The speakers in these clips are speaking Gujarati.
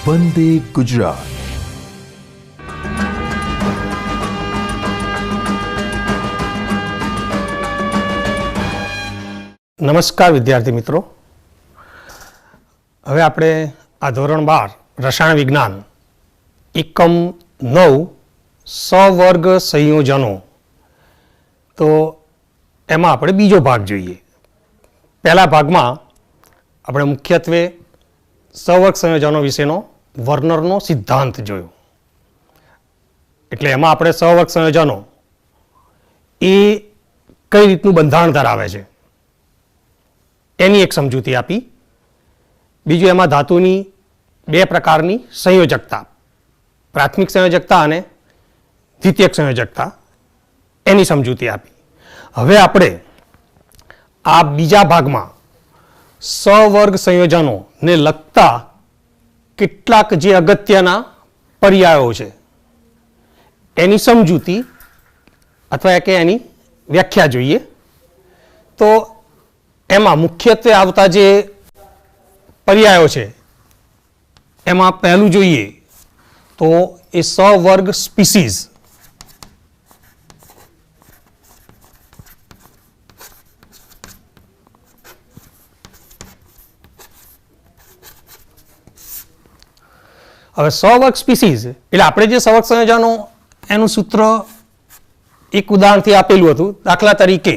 વંદે ગુજરાત. નમસ્કાર વિદ્યાર્થી મિત્રો. હવે આપણે આ ધોરણ 12 રસાયણ વિજ્ઞાન એકમ 9 સવર્ગ સંયોજનો, તો એમાં આપણે બીજો ભાગ જોઈએ. પહેલા ભાગમાં આપણે મુખ્યત્વે સવર્ગ સંયોજનો વિશેનો વર્નરનો સિદ્ધાંત જોયો. એટલે એમાં આપણે સવર્ગ સંયોજનો એ કઈ રીતનું બંધારણ ધરાવે છે એની એક સમજૂતી આપી. બીજું એમાં ધાતુની બે પ્રકારની સંયોજકતા, પ્રાથમિક સંયોજકતા અને દ્વિતીયક સંયોજકતા, એની સમજૂતી આપી. હવે આપણે આ બીજા ભાગમાં સવર્ગ સંયોજનોને લગતા કેટલાક જે અગત્યના પર્યાયો છે એની સમજૂતી અથવા કે એની વ્યાખ્યા જોઈએ. તો એમાં મુખ્યત્વે આવતા જે પર્યાયો છે એમાં પહેલું જોઈએ તો એ સવર્ગ સ્પીસીઝ. હવે સવર્ગ સ્પીસીઝ એટલે આપણે જે સવર્ગ સંયોજનો એનું સૂત્ર એક ઉદાહરણથી આપેલું હતું. દાખલા તરીકે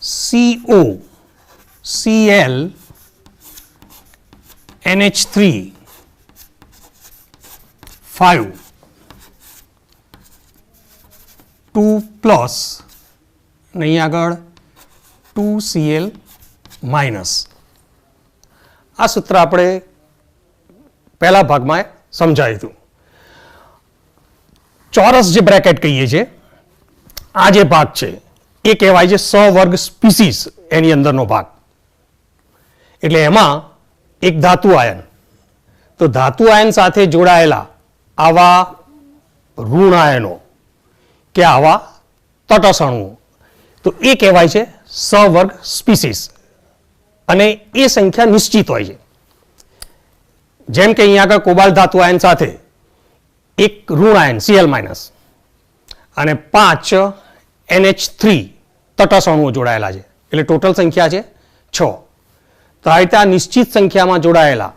CO Cl NH3 5 2 પ્લસ અને અહીં આગળ 2Cl માઇનસ. આ સૂત્ર આપણે પહેલા ભાગમાં સમજાયું હતું. ચોરસ જે બ્રેકેટ કહીએ છીએ, આ જે ભાગ છે એ કહેવાય છે સવર્ગ સ્પીસીઝ, એની અંદરનો ભાગ. એટલે એમાં એક ધાતુ આયન, તો ધાતુ આયન સાથે જોડાયેલા આવા ઋણ આયનો કે આવા તટસ્થ અણુઓ, તો એ કહેવાય છે સવર્ગ સ્પીસીઝ. અને એ સંખ્યા નિશ્ચિત હોય છે. જેમ કે અહીંયા આગળ કોબાલ્ટ ધાતુ આયન સાથે એક ઋણ આયન Cl માઇનસ અને 5 NH3 તટસ્થ અણુઓ જોડાયેલા છે, એટલે ટોટલ સંખ્યા છે 6. તો આ રીતે આ નિશ્ચિત સંખ્યામાં જોડાયેલા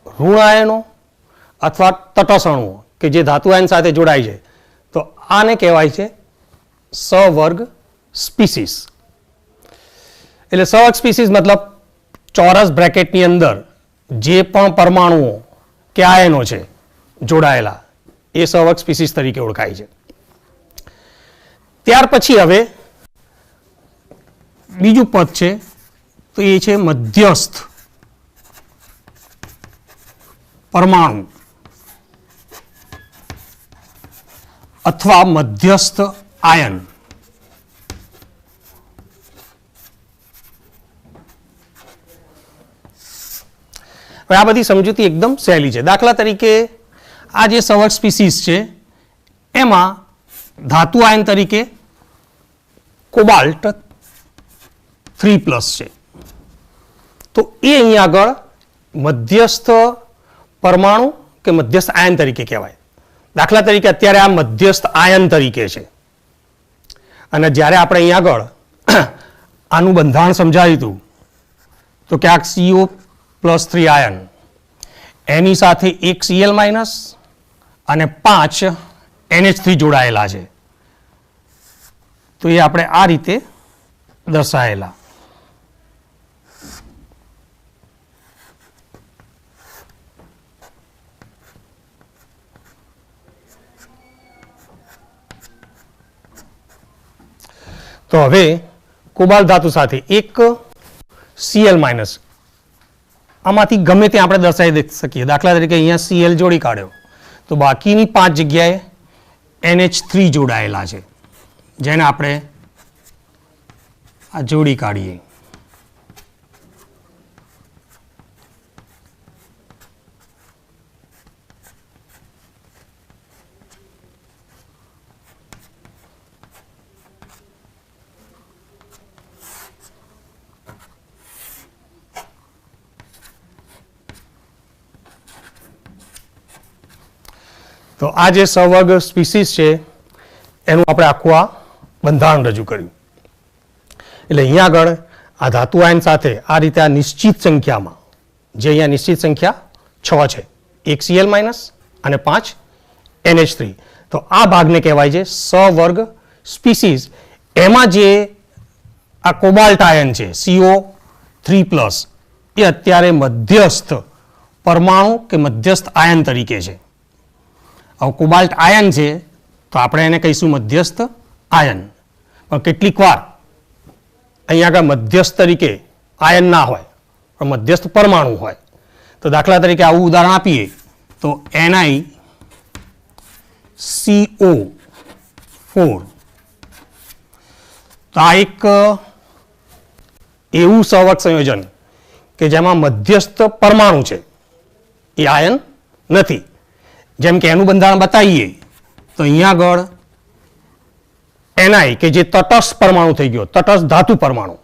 ઋણ આયનો અથવા તટસ્થ અણુઓ કે જે ધાતુ આયન સાથે જોડાય છે, તો આને કહેવાય છે સવર્ગ સ્પીસીઝ. એટલે સવર્ગ સ્પીસીઝ મતલબ ચોરસ બ્રેકેટની અંદર જે પણ પરમાણુઓ કે આયનો છે જોડાયેલા, એ સવર્ગ સ્પીસીઝ તરીકે ઓળખાય છે. ત્યાર પછી હવે બીજું પદ છે, તો એ છે મધ્યસ્થ પરમાણુ અથવા મધ્યસ્થ આયન. હવે આ બધી સમજૂતી એકદમ સહેલી છે. દાખલા તરીકે આ જે સવર્ગ સ્પીસીઝ છે એમાં ધાતુ આયન તરીકે કોબાલ્ટ 3 પ્લસ છે, તો એ અહીં આગળ મધ્યસ્થ પરમાણુ કે મધ્યસ્થ આયન તરીકે કહેવાય. દાખલા તરીકે અત્યારે આ મધ્યસ્થ આયન તરીકે છે, અને જ્યારે આપણે અહીં આગળ આનું બંધારણ સમજાવ્યું હતું તો ક્યાંક CO+3 આયન, એની સાથે એક Cl માઇનસ અને 5 NH3 જોડાયેલા છે. તો એ આપણે આ રીતે દર્શાયેલા. તો હવે કોબાલ્ટ ધાતુ સાથે એક Cl માઇનસ, આમાંથી ગમે ત્યાં આપણે દર્શાવી શકીએ. દાખલા તરીકે અહીંયા Cl જોડી કાઢ્યો, તો બાકીની 5 જગ્યાએ NH3 જોડાયેલા છે, જેને આપણે આ જોડી કાઢીએ. તો આ જે સહવર્ગ સ્પીસીસ છે એનું આપણે આખું આ બંધારણ રજૂ કર્યું. એટલે અહીંયા આગળ આ ધાતુ આયન સાથે આ રીતે આ નિશ્ચિત સંખ્યામાં, જે અહીંયા નિશ્ચિત સંખ્યા 6 છે, 1 Cl- અને 5 NH3, તો આ ભાગને કહેવાય છે સહવર્ગ સ્પીસીસ. એમાં જે આ કોબાલ્ટ આયન છે CO3+, એ અત્યારે મધ્યસ્થ પરમાણુ કે મધ્યસ્થ આયન તરીકે છે. હવે કોબાલ્ટ આયન છે તો આપણે એને કહીશું મધ્યસ્થ આયન, પણ કેટલીક વાર અહીંયા આગળ મધ્યસ્થ તરીકે આયન ના હોય પણ મધ્યસ્થ પરમાણુ હોય. તો દાખલા તરીકે આવું ઉદાહરણ આપીએ તો NiCO4, તો આ એક એવું સહવર્ગ સંયોજન કે જેમાં મધ્યસ્થ પરમાણુ છે, એ આયન નથી. જેમ કે એનું બંધારણ બતાવીએ તો અહીંયા આગળ Ni કે જે તટસ્થ પરમાણુ થઈ ગયો, તટસ્થ ધાતુ પરમાણુ,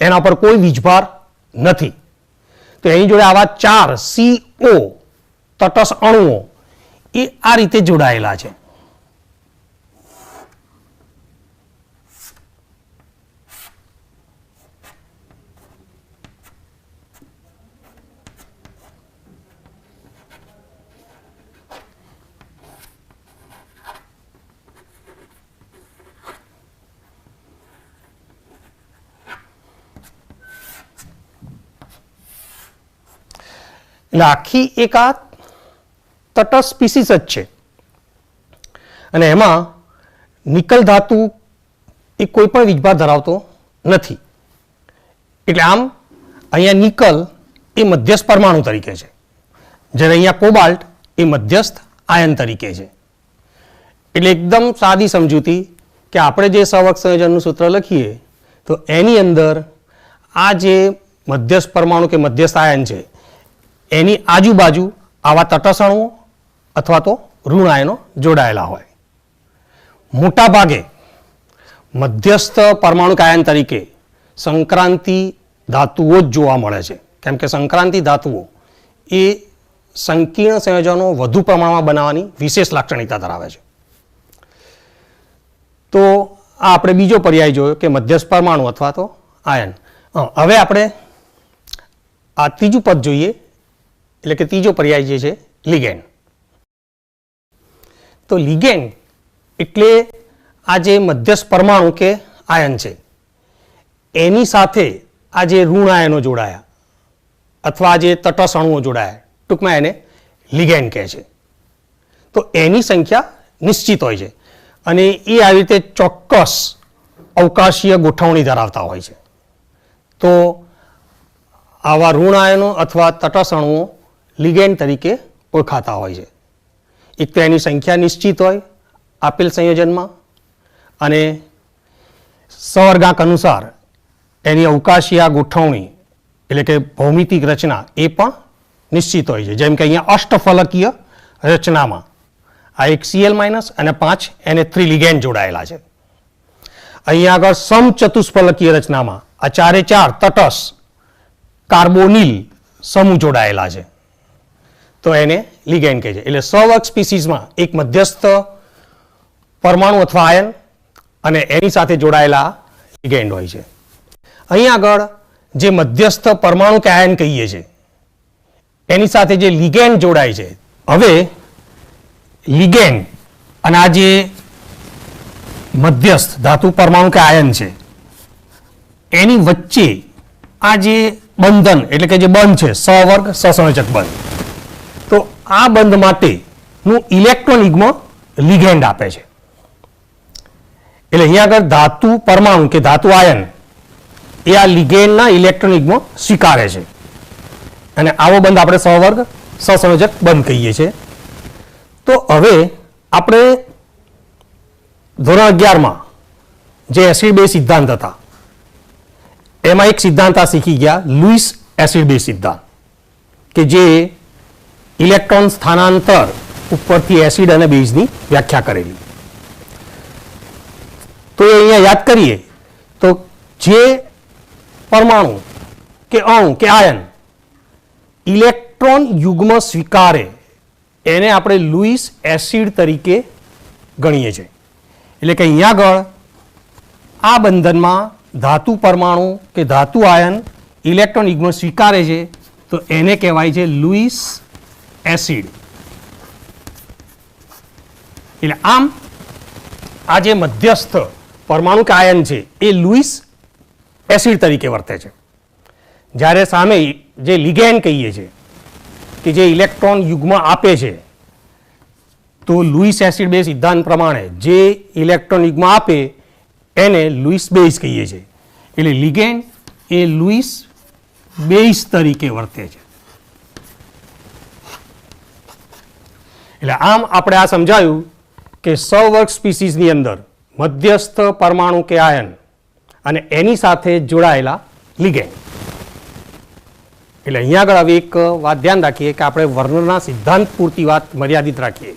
એના પર કોઈ વીજભાર નથી. તો એની જોડે આવા 4 CO તટસ્થ અણુઓ એ આ રીતે જોડાયેલા છે. એટલે આખી એક આ તટસ્થ સ્પીસીસ જ છે. અને એમાં નિકલ ધાતુ એ કોઈ પણ વીજભાર ધરાવતો નથી. એટલે આમ અહીંયા નિકલ એ મધ્યસ્થ પરમાણુ તરીકે છે, જ્યારે અહીંયા કોબાલ્ટ એ મધ્યસ્થ આયન તરીકે છે. એટલે એકદમ સાદી સમજૂતી કે આપણે જે સહવર્ગ સંયોજનનું સૂત્ર લખીએ તો એની અંદર આ જે મધ્યસ્થ પરમાણુ કે મધ્યસ્થ આયન છે એની આજુબાજુ આવા તટસ્થ અણુઓ અથવા તો ઋણ આયનો જોડાયેલા હોય. મોટા ભાગે મધ્યસ્થ પરમાણુ આયન તરીકે સંક્રાંતિ ધાતુઓ જ જોવા મળે છે, કેમ કે સંક્રાંતિ ધાતુઓ એ સંકીર્ણ સંયોજનો વધુ પ્રમાણમાં બનાવવાની વિશેષ લાક્ષણિકતા ધરાવે છે. તો આ આપણે બીજો પર્યાય જોયો કે મધ્યસ્થ પરમાણુ અથવા તો આયન. હવે આપણે આ ત્રીજું પદ જોઈએ, એટલે કે ત્રીજો પર્યાય જે છે લિગેન્ડ. તો લિગેન્ડ એટલે આ જે મધ્યસ્થ પરમાણુ કે આયન છે એની સાથે આ જે ઋણ આયનો જોડાયા અથવા આ જે તટસ્થ અણુઓ જોડાયા, ટૂંકમાં એને લિગેન્ડ કહે છે. તો એની સંખ્યા નિશ્ચિત હોય છે અને એ આવી રીતે ચોક્કસ અવકાશીય ગોઠવણી ધરાવતા હોય છે. તો આવા ઋણ આયનો અથવા તટસ્થ અણુઓ લિગેન્ડ તરીકે ઓળખાતા હોય છે. એક તો એની સંખ્યા નિશ્ચિત હોય આપેલ સંયોજનમાં, અને સહવર્ગાંક અનુસાર એની અવકાશીય ગોઠવણી એટલે કે ભૌમિતિક રચના એ પણ નિશ્ચિત હોય છે. જેમ કે અહીંયા અષ્ટફલકીય રચનામાં આ એક Cl- અને 5 NH3 લિગેન્ડ જોડાયેલા છે. અહીંયા આગળ સમચતુષ્ફલકીય રચનામાં આ 4 તટસ્થ કાર્બોનિલ સમૂહ જોડાયેલા છે, તો એને લિગેન્ડ કહે છે. એટલે સહવર્ગ સ્પીસીસમાં એક મધ્યસ્થ પરમાણુ અથવા આયન અને એની સાથે જોડાયેલા લિગેન્ડ હોય છે. અહીં આગળ જે મધ્યસ્થ પરમાણુ કે આયન કહીએ છીએ એની સાથે જે લિગેન્ડ જોડાય છે, હવે લિગેન્ડ અને આ જે મધ્યસ્થ ધાતુ પરમાણુ કે આયન છે એની વચ્ચે આ જે બંધન એટલે કે જે બંધ છે સહવર્ગ સહસંયોજક બંધ, તો આ બંધ માટેનું ઇલેક્ટ્રોન યુગ્મ લિગેન્ડ આપે છે. એટલે અહીંયા આગળ ધાતુ પરમાણુ કે ધાતુ આયન એ આ લિગેન્ડના ઇલેક્ટ્રોન યુગ્મ સ્વીકારે છે અને આવો બંધ આપણે સહવર્ગ સહસંયોજક બંધ કહીએ છીએ. તો હવે આપણે ધોરણ 11માં જે એસિડ બેઝ સિદ્ધાંત હતા એમાં એક સિદ્ધાંત આ શીખી ગયા, લુઈસ એસિડ બેઝ સિદ્ધાંત, કે જે ઇલેક્ટ્રોન સ્થાનાંતર ઉપરથી એસિડ અને બેઝની વ્યાખ્યા કરેલી. તો એ અહીંયા યાદ કરીએ તો જે પરમાણુ કે અણુ કે આયન ઇલેક્ટ્રોન યુગ્મ સ્વીકારે એને આપણે લુઈસ એસિડ તરીકે ગણીએ છીએ. એટલે કે અહીંયા આગળ આ બંધનમાં ધાતુ પરમાણુ કે ધાતુ આયન ઇલેક્ટ્રોન યુગ્મ સ્વીકારે છે તો એને કહેવાય છે લુઈસ એસિડ. એટલે આમ આ જે મધ્યસ્થ પરમાણુ કે આયન છે એ લુઈસ એસિડ તરીકે વર્તે છે. જ્યારે સામે જે લિગેન્ડ કહીએ છીએ કે જે ઇલેક્ટ્રોન યુગ્મ આપે છે તો લુઈસ એસિડ બેઝ સિદ્ધાંત પ્રમાણે જે ઇલેક્ટ્રોન યુગ્મ આપે એને લુઈસ બેઝ કહીએ છીએ. એટલે લિગેન્ડ એ લુઈસ બેઝ તરીકે વર્તે છે. એટલે આમ આપણે આ સમજાયું કે સહવર્ગ સ્પીસીસની અંદર મધ્યસ્થ પરમાણુ કે આયન અને એની સાથે જોડાયેલા લિગેન્ડ. એટલે અહીંયા આગળ હવે એક વાત ધ્યાન રાખીએ કે આપણે વર્નરના સિદ્ધાંત પૂરતી વાત મર્યાદિત રાખીએ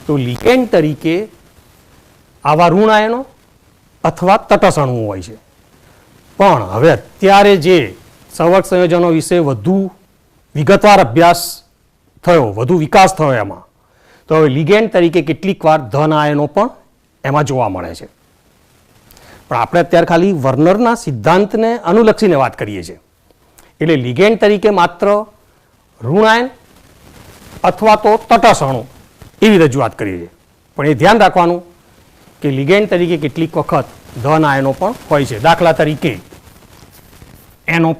તો લિગેન્ડ તરીકે આવા ઋણ આયનો અથવા તટસ્થ અણુઓ હોય છે. પણ હવે અત્યારે જે સહવર્ગ સંયોજનો વિશે વધુ વિગતવાર અભ્યાસ થયો, વધુ વિકાસ થયો એમાં, તો હવે લિગેન્ડ તરીકે કેટલીક વાર ધન આયનો પણ એમાં જોવા મળે છે. પણ આપણે અત્યારે ખાલી વર્નરના સિદ્ધાંતને અનુલક્ષીને વાત કરીએ છીએ. એટલે લિગેન્ડ તરીકે માત્ર ઋણ આયન અથવા તો તટસ્થ અણુ એવી રજૂઆત કરીએ છીએ. પણ એ ધ્યાન રાખવાનું કે લિગેન્ડ તરીકે કેટલીક વખત ધન આયનો પણ હોય છે. દાખલા તરીકે NO+.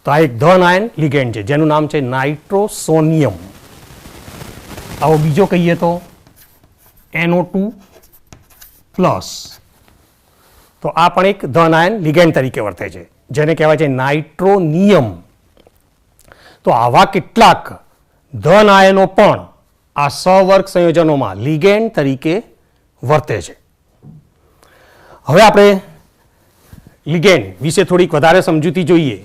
તો આ એક ધન આયન લિગેન્ડ છે જેનું નામ છે નાઇટ્રોસોનિયમ. આવો બીજો કહીએ તો NO2+. તો આ પણ એક ધન આયન લિગેન્ડ તરીકે વર્તે છે જેને કહેવાય છે નાઇટ્રોનિયમ. તો આવા કેટલાક ધન આયનો પણ આ સહવર્ગ સંયોજનોમાં લિગેન્ડ તરીકે વર્તે છે. હવે આપણે લિગેન્ડ વિશે થોડીક વધારે સમજૂતી જોઈએ.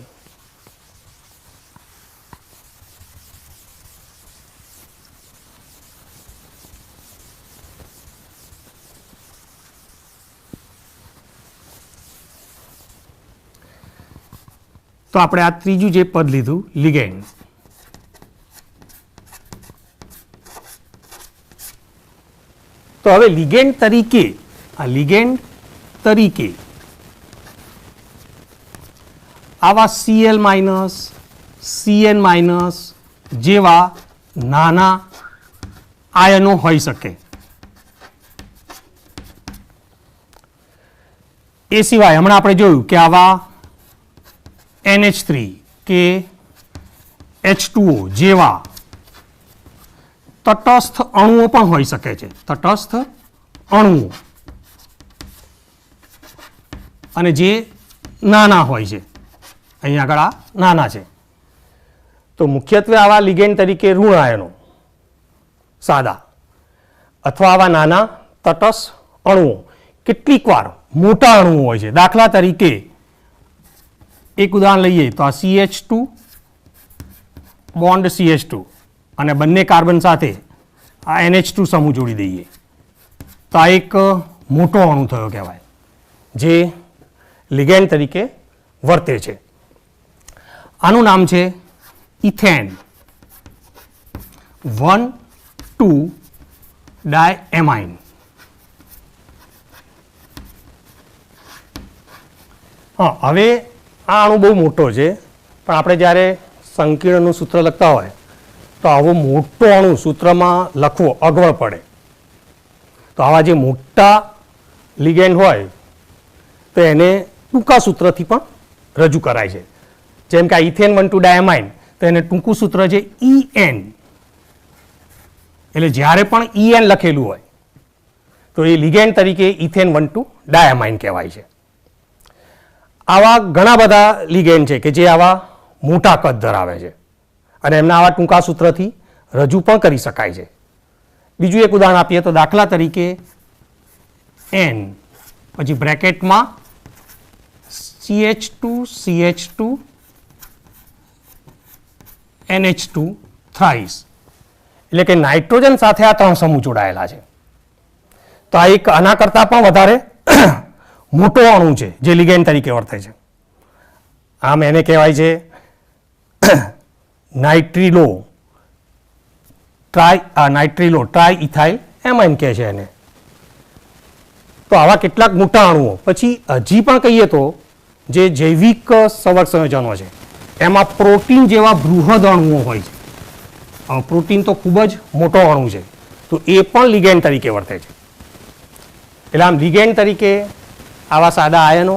તો આપણે આ ત્રીજું જે પદ લીધું લિગેન્ડ. તો હવે લિગેન્ડ તરીકે આવા Cl Cn જેવા નાના આયનો હોઈ શકે. એ સિવાય હમણાં આપણે જોયું કે આવા NH3 કે H2O જેવા તટસ્થ અણુઓ પણ હોઈ શકે છે. તટસ્થ અણુઓ અને જે નાના હોય છે. અહીંયા આગળ આ નાના છે. તો મુખ્યત્વે આવા લિગેન્ડ તરીકે ઋણ આયનો સાદા અથવા આવા નાના તટસ્થ અણુઓ, કેટલીક વાર મોટા અણુઓ હોય છે. દાખલા તરીકે એક ઉદાહરણ લઈએ તો આ CH2 બોન્ડ CH2 અને બંને કાર્બન સાથે આ NH2 સમૂહ જોડી દઈએ તો આ એક મોટો અણુ થયો કહેવાય જે લિગેન્ડ તરીકે વર્તે છે. આનું નામ છે ઇથેન 1,2-ડાયએમાઇન. હા, હવે આ અણુ બહુ મોટો છે પણ આપણે જ્યારે સંકીર્ણનું સૂત્ર લખતા હોય તો આવો મોટો અણુ સૂત્રમાં લખવો અગવડ પડે. તો આવા જે મોટા લિગેન્ડ હોય તો એને ટૂંકા સૂત્રથી પણ રજૂ કરાય છે. જેમ કે આ ઇથેન 1,2-ડાયમાઇન તો એને ટૂંકું સૂત્ર છે EN. એટલે જ્યારે પણ EN લખેલું હોય તો એ લિગેન્ડ તરીકે ઇથેન 1,2-ડાયમાઇન કહેવાય છે. આવા ઘણા બધા લિગેન્ડ છે કે જે આવા મોટા કદ ધરાવે છે અને એમના આવા ટૂંકા સૂત્રથી રજૂ પણ કરી શકાય છે. બીજું એક ઉદાહરણ આપીએ તો દાખલા તરીકે N પછી બ્રેકેટમાં CH2 NH2 થ્રાઇસ. એટલે કે નાઇટ્રોજન સાથે આ ત્રણ સમૂહ જોડાયેલા છે. તો આ એક આના કરતાં પણ વધારે મોટો અણુ છે જે લિગેન્ડ તરીકે વર્તે છે. આમ એને કહેવાય છે નાઇટ્રિલો નાઇટ્રિલો ટ્રાય ઇથાઇલ એમાઇન કહે છે એને. તો આવા કેટલાક મોટા અણુઓ. પછી હજી પણ કહીએ તો જે જૈવિક સંવર્ગ સંયોજનો છે એમાં પ્રોટીન જેવા બૃહદ અણુઓ હોય છે. પ્રોટીન તો ખૂબ જ મોટો અણુ છે, તો એ પણ લિગેન્ડ તરીકે વર્તે છે. એટલે આમ લિગેન્ડ તરીકે આવા સાદા આયનો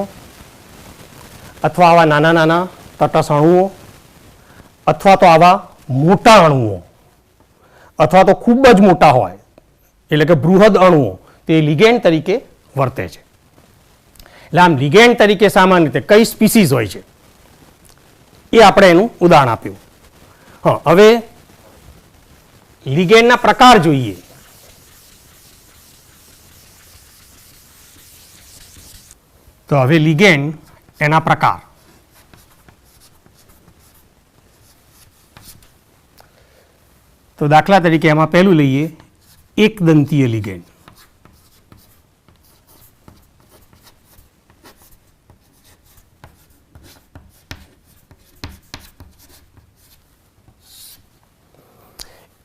અથવા આવા નાના નાના તટસ્થ અણુઓ અથવા તો આવા મોટા અણુઓ અથવા તો ખૂબ જ મોટા હોય એટલે કે બૃહદ અણુઓ તે લિગેન્ડ તરીકે વર્તે છે. એટલે આમ લિગેન્ડ તરીકે સામાન્ય રીતે કઈ સ્પીસીઝ હોય છે એ આપણે એનું ઉદાહરણ આપ્યું. હા, હવે લિગેન્ડના પ્રકાર જોઈએ. તો હવે લિગેન્ડ એના પ્રકાર. તો દાખલા તરીકે એમાં પહેલું લઈએ એકદંતીય લિગેન્ડ.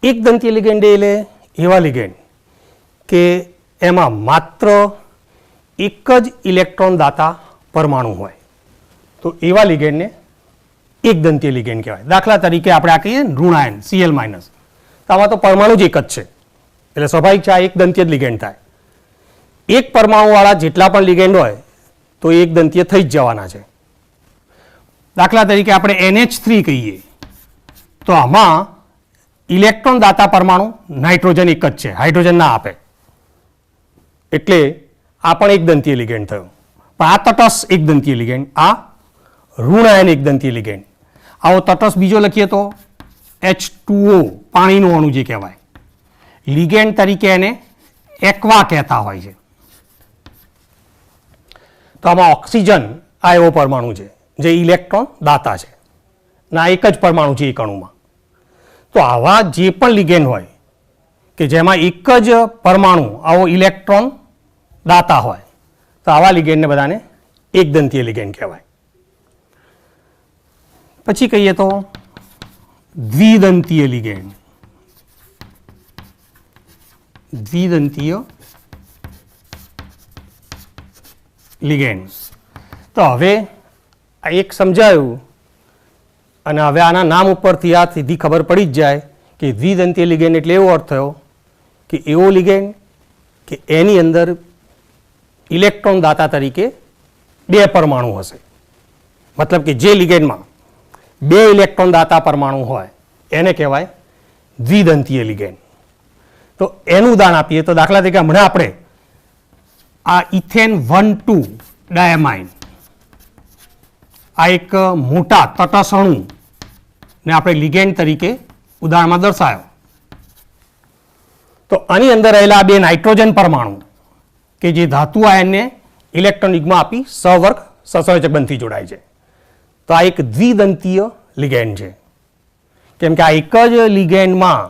એકદંતીય લિગેન્ડ એટલે એવા લિગેન્ડ કે એમાં માત્ર એક જ ઇલેક્ટ્રોન દાતા પરમાણુ હોય, તો એવા લિગેન્ડને એકદંતીય લિગેન્ડ કહેવાય. દાખલા તરીકે આપણે આ કહીએ ઋણાયન Cl-, તો આમાં તો પરમાણુ જ એક જ છે એટલે સ્વાભાવિક છે આ એકદંતીય જ લિગેન્ડ થાય. એક પરમાણુવાળા જેટલા પણ લિગેન્ડ હોય તો એકદંતીય થઈ જ જવાના છે. દાખલા તરીકે આપણે NH3 કહીએ તો આમાં ઇલેક્ટ્રોન દાતા પરમાણુ નાઇટ્રોજન એક જ છે, હાઇડ્રોજન ના આપે, એટલે આ પણ એકદંતીય લિગેન્ડ થયો. પણ આ તટસ્થ એકદંતીય લિગેન્ડ, આ ઋણાયન એકદંતીય લિગેન્ડ. આવો તટસ્થ બીજો લખીએ તો H2O પાણીનું અણુ જે કહેવાય, લિગેન્ડ તરીકે એને એક્વા કહેતા હોય છે. તો આમાં ઓક્સિજન આ એવો પરમાણુ છે જે ઇલેક્ટ્રોન દાતા છે, ના એક જ પરમાણુ છે એક અણુમાં. તો આવા જે પણ લિગેન્ડ હોય કે જેમાં એક જ પરમાણુ આવો ઇલેક્ટ્રોન દાતા હોય તો આવા લિગેન્ડને બધાને એકદંતીય લિગેન્ડ કહેવાય. પછી કહીએ તો દ્વિદંતીય લિગેન્ડ. દ્વિદંતીય લિગેન્ડ. તો હવે આ એક સમજાયું અને હવે આના નામ ઉપરથી આ સીધી ખબર પડી જ જાય કે દ્વિદંતીય લિગેન્ડ એટલે એવો અર્થ થયો કે એવો લિગેન્ડ કે એની અંદર ઇલેક્ટ્રોન દાતા તરીકે બે પરમાણુ હશે. મતલબ કે જે લિગેન્ડમાં બે ઇલેક્ટ્રોન દાતા પરમાણુ હોય એને કહેવાય દ્વિદંતીય લિગેન્ડ. તો એનું ઉદાહરણ આપીએ તો દાખલા તરીકે હમણાં આપણે આ ઇથેન 1,2 ડાયમાઇન, આ એક મોટા તટસ્થ અણુ ને આપણે લિગેન્ડ તરીકે ઉદાહરણમાં દર્શાવ્યો. તો આની અંદર રહેલા બે નાઇટ્રોજન પરમાણુ કે જે ધાતુ આયનને ઇલેક્ટ્રોન યુગ્મ આપી સહવર્ગ સહસંયોજક બંધથી જોડાય છે. તો આ એક દ્વિદંતીય લિગેન્ડ છે, કેમ કે આ એક જ લિગેન્ડમાં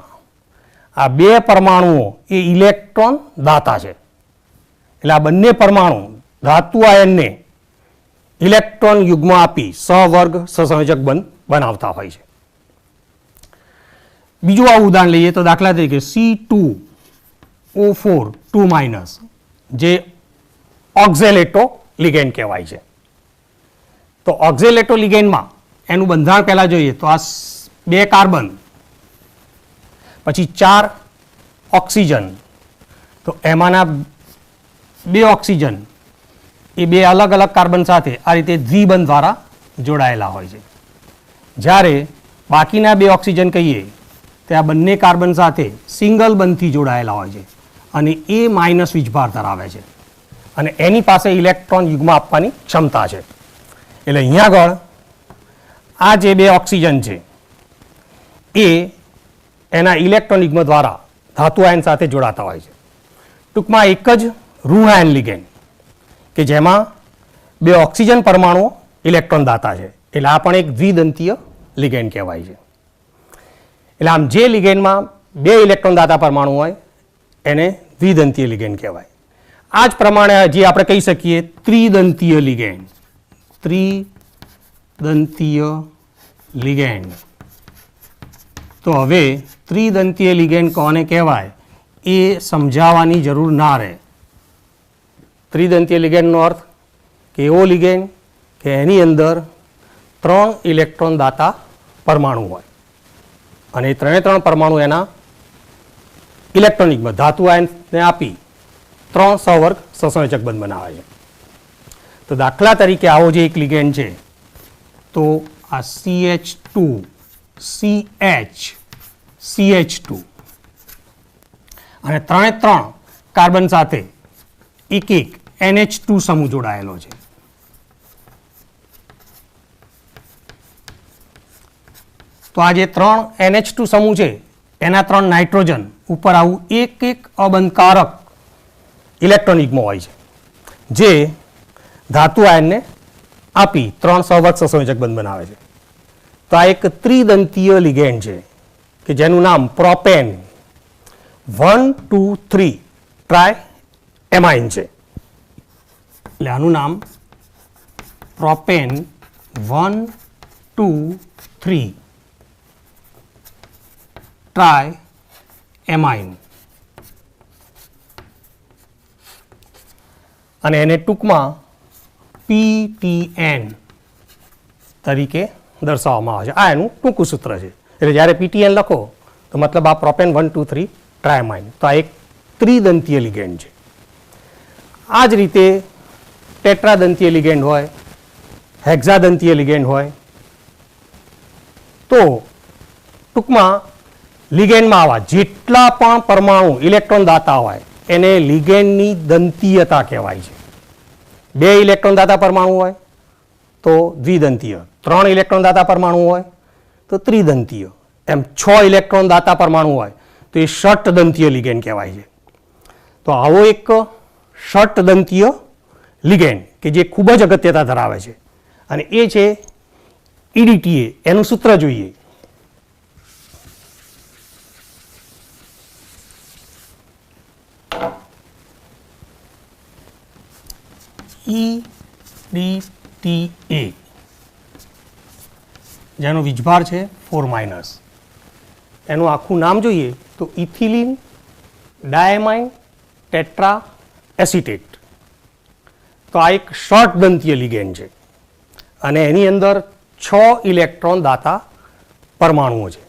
આ બે પરમાણુઓ એ ઇલેક્ટ્રોન દાતા છે. એટલે આ બંને પરમાણુ ધાતુ આયનને ઇલેક્ટ્રોન યુગ્મ આપી સહવર્ગ સહસંયોજક બંધ બનાવતા હોય છે. બીજું આવું ઉદાહરણ લઈએ તો દાખલા તરીકે C2O4 2- જે ઓક્ઝેલેટો લિગેન્ડ કહેવાય છે. તો ઓક્ઝેલેટો લિગેન્ડમાં એનું બંધારણ પહેલા જોઈએ તો આ 2 કાર્બન પછી 4 ઓક્સિજન. તો એમાંના 2 ઓક્સિજન એ 2 અલગ અલગ કાર્બન સાથે આ રીતે દ્વિબંધ દ્વારા જોડાયેલા હોય છે. જ્યારે બાકીના 2 ઓક્સિજન કહીએ તે આ બંને કાર્બન સાથે સિંગલ બંધથી જોડાયેલા હોય છે અને એ માઇનસ વીજભાર ધરાવે છે અને એની પાસે ઇલેક્ટ્રોન યુગ્મ આપવાની ક્ષમતા છે. એટલે અહીંયા આગળ આ જે 2 ઓક્સિજન છે એ એના ઇલેક્ટ્રોન યુગ્મ દ્વારા ધાતુ આયન સાથે જોડાતા હોય છે. ટૂંકમાં એક જ ઋણાયન લિગેન્ડ કે જેમાં 2 ઓક્સિજન પરમાણુઓ ઇલેક્ટ્રોન દાતા છે, એટલે આ પણ એક દ્વિદંતીય લિગેન્ડ કહેવાય છે. એટલે આમ જે લિગેન્ડમાં 2 ઇલેક્ટ્રોન દાતા પરમાણુ હોય એને દ્વિદંતીય લિગેન્ડ કહેવાય. આ જ પ્રમાણે જે આપણે કહી શકીએ ત્રિદંતીય લિગેન્ડ. ત્રિદંતીય લિગેન્ડ. તો હવે ત્રિદંતીય લિગેન્ડ કોને કહેવાય એ સમજાવવાની જરૂર ના રહે. ત્રિદંતીય લિગેન્ડનો અર્થ કે એવો લિગેન્ડ કે એની અંદર 3 ઇલેક્ટ્રોન દાતા પરમાણુ હોય અને એ 3 પરમાણુ એના ઇલેક્ટ્રોનિકમાં ધાતુ આયનને આપી 3 સહવર્ગ સહસંયોજક બંધ બનાવે છે. તો દાખલા તરીકે આવો જે એક લિગેન્ડ છે તો આ CH2 CH2 અને 3 કાર્બન સાથે એક NH2 સમૂહ જોડાયેલો છે. તો આ જે 3 NH2 સમૂહ છે એના 3 નાઇટ્રોજન ઉપર આવું એક અબંધકારક ઇલેક્ટ્રોનિકમાં હોય છે જે ધાતુ આયનને આપી 3 સહવર્ગ સહસંયોજક બંધ બનાવે છે. તો આ એક ત્રિદંતીય લિગેન્ડ છે કે જેનું નામ પ્રોપેન 1,2,3 ટ્રાય એમાઇન છે. એટલે આનું નામ પ્રોપેન 1,2,3 ટ્રાય એમાઇન અને એને ટૂંકમાં PTN તરીકે દર્શાવવામાં આવે છે. આ એનું ટૂંકું સૂત્ર છે. એટલે જ્યારે PTN લખો તો મતલબ આ પ્રોપેન 1,2,3 ટ્રાયમાઇન. તો આ એક ત્રિદંતીય લિગેન્ડ છે. આ જ રીતે ટેટ્રાદંતીય લિગેન્ડ હોય, હેક્ઝાદંતીય લિગેન્ડ હોય. તો ટૂંકમાં લિગેન્ડમાં આવા જેટલા પણ પરમાણુ ઇલેક્ટ્રોન દાતા હોય એને લિગેન્ડની દંતીયતા કહેવાય છે. 2 ઇલેક્ટ્રોન દાતા પરમાણુ હોય તો દ્વિદંતીય, 3 ઇલેક્ટ્રોન દાતા પરમાણુ હોય તો ત્રિદંતીય, એમ 6 ઇલેક્ટ્રોન દાતા પરમાણુ હોય તો એ ષટદંતીય લિગેન્ડ કહેવાય છે. તો આવો એક ષટદંતીય લિગેન્ડ કે જે ખૂબ જ અગત્યતા ધરાવે છે અને એ છે EDTA. એનું સૂત્ર જોઈએ. EDTA જેનો વીજભાર છે 4-. એનું આખું નામ જોઈએ તો ઇથિલિન ડાયમાઇન ટેટ્રા એસિટેટ. તો આ એક ષટદંતીય લિગેન્ડ છે અને એની અંદર 6 ઇલેક્ટ્રોન દાતા પરમાણુઓ છે.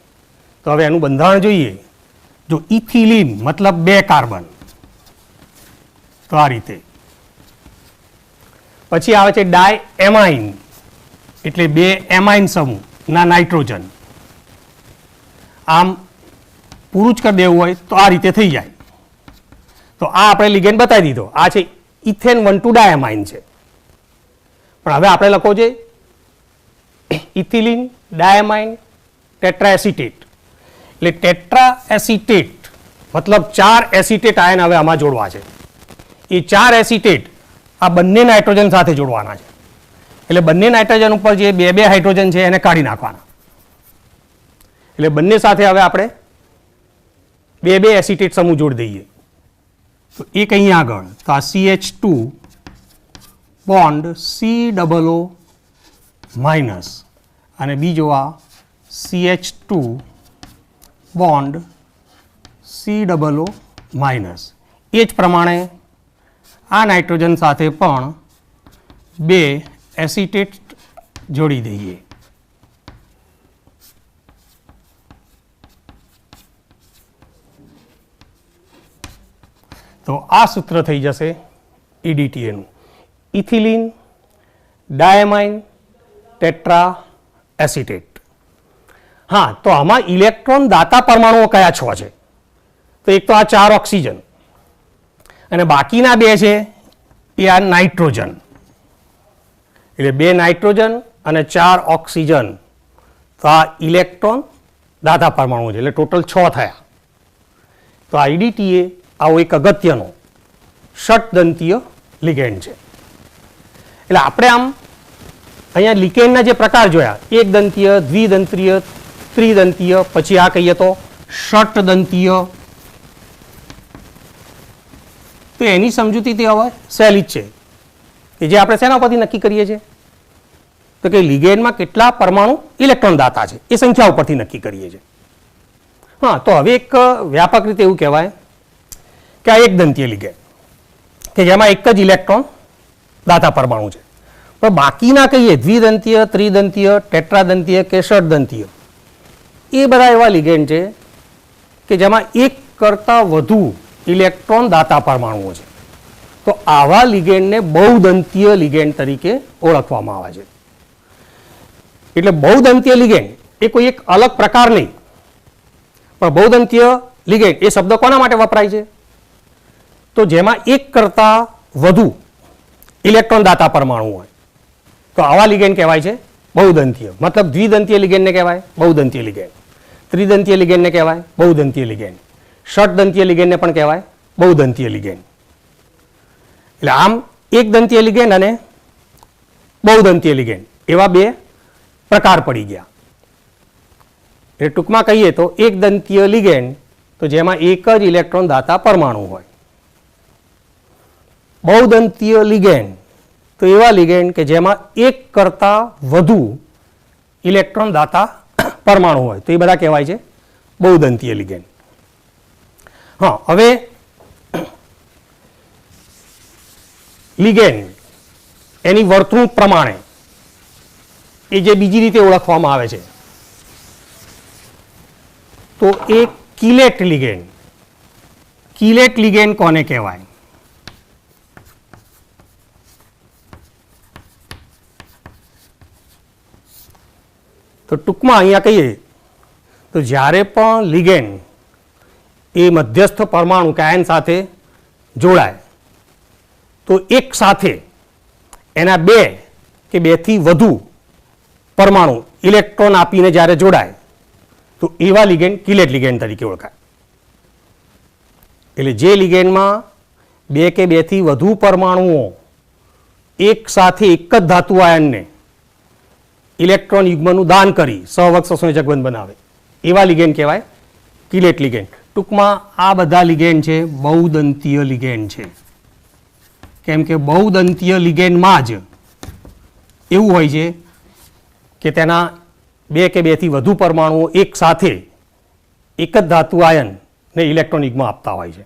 તો હવે એનું બંધારણ જોઈએ. જો ઇથિલિન મતલબ 2 કાર્બન, તો આ રીતે. પછી આવે છે ડાયએમાઇન એટલે 2 એમાઇન સમૂહના નાઇટ્રોજન. આમ પૂરું જ કરી દેવું હોય તો આ રીતે થઈ જાય. તો આ આપણે લિગેન્ડ બતાવી દીધો. આ છે ઇથેન 1,2 ડાયમાઇન છે. પણ હવે આપણે લખો છે ઇથિલિન ડાયમાઇન ટેટ્રા એસિટેટ. એટલે ટેટ્રા એસિટેટ મતલબ 4 એસિટેટ આયન હવે આમાં જોડવા છે. એ 4 એસિટેટ આ બંને નાઇટ્રોજન સાથે જોડવાના છે. એટલે બંને નાઇટ્રોજન ઉપર જે 2 હાઇડ્રોજન છે એને કાઢી નાખવાના. એટલે બંને સાથે હવે આપણે 2 એસિટેટ સમૂહ જોડી દઈએ. તો એક અહીંયા આગળ તો આ CH2 બોન્ડ COO માઇનસ અને બીજો આ CH2 બોન્ડ COO માઇનસ. એ જ પ્રમાણે આ નાઇટ્રોજન સાથે પણ 2 એસિટેટ જોડી દઈએ. તો આ સૂત્ર થઈ જશે EDTA નું. Ethylene diamine tetra acetate. હા, તો આમાં ઇલેક્ટ્રોન દાતા પરમાણુઓ કયા 6 છે? તો એક તો આ 4 ઓક્સિજન અને બાકીના 2 છે એ આ નાઇટ્રોજન. એટલે 2 નાઇટ્રોજન અને 4 ઓક્સિજન. તો આ ઇલેક્ટ્રોન દાતા પરમાણુ છે એટલે ટોટલ 6 થયા. તો આ EDTA આવો એક અગત્યનો ષટદંતીય લિગેન્ડ છે. એટલે આપણે આમ અહીંયા લિગેન્ડના જે પ્રકાર જોયા, એકદંતીય, દ્વિદંતીય, ત્રિદંતીય, પછી આ કહીએ તો ષટદંતીય. તો એની સમજૂતી તે હવે સહેલી જ છે કે જે આપણે શેના પરથી નક્કી કરીએ છીએ તો કે લિગેન્ડમાં કેટલા પરમાણુ ઇલેક્ટ્રોન દાતા છે એ સંખ્યા ઉપરથી નક્કી કરીએ છીએ. હા, તો હવે એક વ્યાપક રીતે એવું કહેવાય કે આ એક દંતીય લિગેન્ડ કે જેમાં એક જ ઇલેક્ટ્રોન દાતા પરમાણુ છે, પણ બાકીના કહીએ દ્વિદંતીય, ત્રિદંતીય, ટેટ્રાદંતીય કે ષડદંતીય, એ બધા એવા લિગેન્ડ છે કે જેમાં એક કરતાં વધુ ઇલેક્ટ્રોન દાતા પરમાણુઓ છે. તો આવા લિગેન્ડને બહુદંતીય લિગેન્ડ તરીકે ઓળખવામાં આવે છે. એટલે બહુદંતીય લિગેન્ડ એ કોઈ એક અલગ પ્રકાર નહીં, પણ બહુદંતીય લિગેન્ડ એ શબ્દ કોના માટે વપરાય છે? તો જેમાં એક કરતાં વધુ ઇલેક્ટ્રોન દાતા પરમાણુ હોય તો આવા લિગેન્ડ કહેવાય છે બહુદંતીય. મતલબ દ્વિદંતીય લિગેન્ડને કહેવાય બહુદંતીય લિગેન્ડ, ત્રિદંતીય લિગેન્ડને કહેવાય બહુદંતીય લિગેન્ડ, ષડદંતીય લિગેન્ડને પણ કહેવાય બહુદંતીય લિગેન્ડ. એટલે આમ એક દંતીય લિગેન્ડ અને બહુદંતીય લિગેન્ડ એવા બે પ્રકાર પડી ગયા. એટલે ટૂંકમાં કહીએ તો એક દંતીય લિગેન્ડ તો જેમાં એક જ ઇલેક્ટ્રોન દાતા પરમાણુ હોય. બહુદંતીય લિગેન્ડ તો એવા લિગેન્ડ કે જેમાં એક કરતાં વધુ ઇલેક્ટ્રોન દાતા પરમાણુ હોય તો એ બધા કહેવાય છે બહુદંતીય લિગેન્ડ. હા, હવે લિગેન્ડ એની વર્તણૂક પ્રમાણે એ જે બીજી રીતે ઓળખવામાં આવે છે તો એ કિલેટ લિગેન્ડ. કિલેટ લિગેન્ડ કોને કહેવાય? તો ટૂંકમાં અહીંયા કહીએ તો જ્યારે પણ લિગેન્ડ એ મધ્યસ્થ પરમાણુ કે આયન સાથે જોડાય તો એક સાથે એના બે કે બેથી વધુ પરમાણુ ઇલેક્ટ્રોન આપીને જ્યારે જોડાય તો એવા લિગેન્ડ કિલેટ લિગેન્ડ તરીકે ઓળખાય. એટલે જે લિગેન્ડમાં બે કે બેથી વધુ પરમાણુઓ એક સાથે એક જ ધાતુ આયનને ઇલેક્ટ્રોન યુગ્મનું દાન કરી સહવર્ગ સંયોજક બંધ બનાવે એવા લિગેન્ડ કહેવાય કિલેટ લિગેન્ડ. ટૂંકમાં આ બધા લિગેન્ડ છે બહુદંતીય લિગેન્ડ છે, કેમ કે બહુદંતીય લિગેન્ડમાં જ એવું હોય છે કે તેના બે કે બેથી વધુ પરમાણુઓ એક સાથે એક જ ધાતુ આયનને ઇલેક્ટ્રોન યુગ્મ આપતા હોય છે.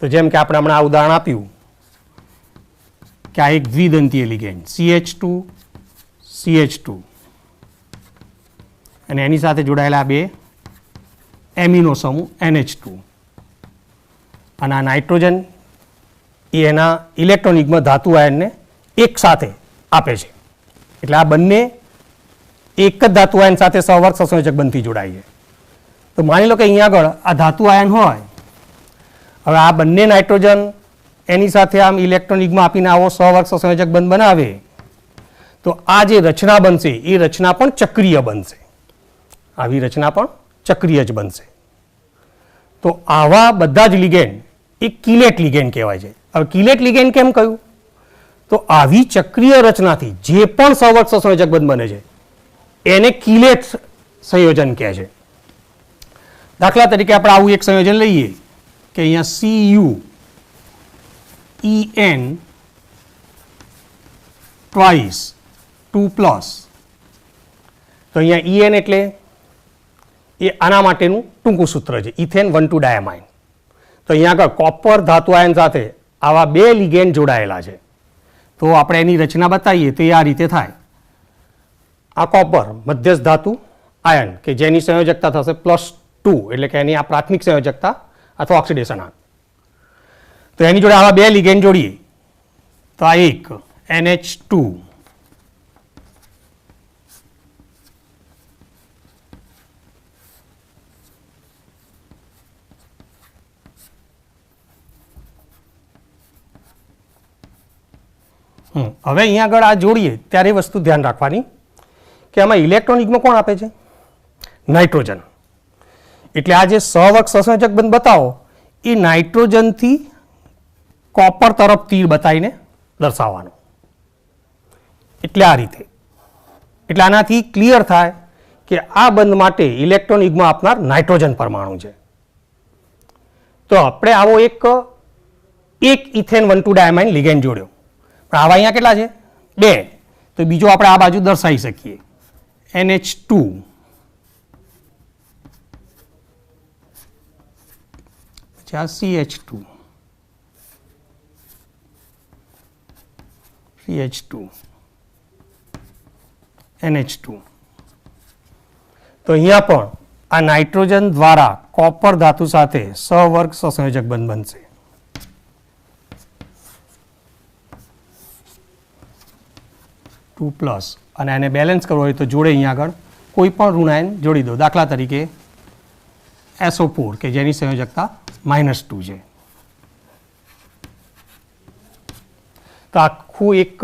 તો જેમ કે આપણે હમણાં આ ઉદાહરણ આપ્યું કે આ એક દ્વિદંતીય લિગેન્ડ CH2 CH2 અને એની સાથે જોડાયેલા બે એમિનો સમૂહ NH2 અને આ નાઇટ્રોજન એ એના ઇલેક્ટ્રોન યુગ્મ ધાતુ આયનને એક સાથે આપે છે. એટલે આ બંને એક જ ધાતુ આયન સાથે સહવર્ગ સંયોજક બંધથી જોડાય છે. તો માની લો કે અહીંયા આગળ આ ધાતુ આયન હોય, હવે આ બંને નાઇટ્રોજન એની સાથે આમ ઇલેક્ટ્રોન યુગ્મ આપીને આવો સહવર્ગ સંયોજક બંધ બનાવે તો આ જે રચના બનશે એ રચના પણ ચક્રીય બનશે. આવી રચના પણ ચક્રીય જ બનશે. તો આવા બધા જ લિગેન્ડ એ કિલેટ લિગેન્ડ કહેવાય છે. હવે કિલેટ લિગેન્ડ કેમ કહ્યું? તો આવી ચક્રીય રચનાથી જે પણ સહવર્ગ સંયોજક બંધ બને છે એને કિલેટ સંયોજન કહે છે. દાખલા તરીકે આપણે આવું એક સંયોજન લઈએ કે અહીંયા CuEn ટ્વાઇસ 2+. તો અહીંયા En એટલે એ આના માટેનું ટૂંકું સૂત્ર છે, ઇથેન 1,2 ડાયામાઇન. તો અહીંયા આગળ કોપર ધાતુ આયન સાથે આવા બે લિગેન્ડ જોડાયેલા છે. તો આપણે એની રચના બતાવીએ તો એ આ રીતે થાય. આ કોપર મધ્યસ્થ ધાતુ આયન કે જેની સંયોજકતા થશે +2 એટલે કે એની આ પ્રાથમિક સંયોજકતા અથવા ઓક્સિડેશન આયન. તો એની જોડે આવા બે લિગેન્ડ જોડીએ તો આ એક NH2 હવે અહીંયા આગળ આ જોડીએ ત્યારે વસ્તુ ધ્યાન રાખવાની કે આમાં ઇલેક્ટ્રોન યુગ્મ કોણ આપે છે? નાઇટ્રોજન. એટલે આ જે સહવર્ગ સંયોજક બંધ બતાવો એ નાઇટ્રોજનથી કોપર તરફ તીર બતાવીને દર્શાવવાનો. એટલે આ રીતે. એટલે આનાથી ક્લિયર થાય કે આ બંધ માટે ઇલેક્ટ્રોન યુગ્મ આપનાર નાઇટ્રોજન પરમાણુ છે. તો આપણે આવો એક ઇથેન 1,2 ડાયામાઇન લિગેન્ડ જોડ્યો, પણ આવા અહીંયા કેટલા છે? 2. તો બીજો આપણે આ બાજુ દર્શાવી શકીએ NH2 જ્યાં CH2 NH2. તો અહીંયા પણ આ નાઇટ્રોજન દ્વારા કોપર ધાતુ સાથે સહવર્ગ સહસંયોજક બંધ બનશે. ટુ પ્લસ અને આને બેલેન્સ કરવો હોય તો જોડે અહીંયા આગળ કોઈ પણ ઋણાયન જોડી દો. દાખલા તરીકે SO4 કે જેની સંયોજકતા -2 છે. તો આખું એક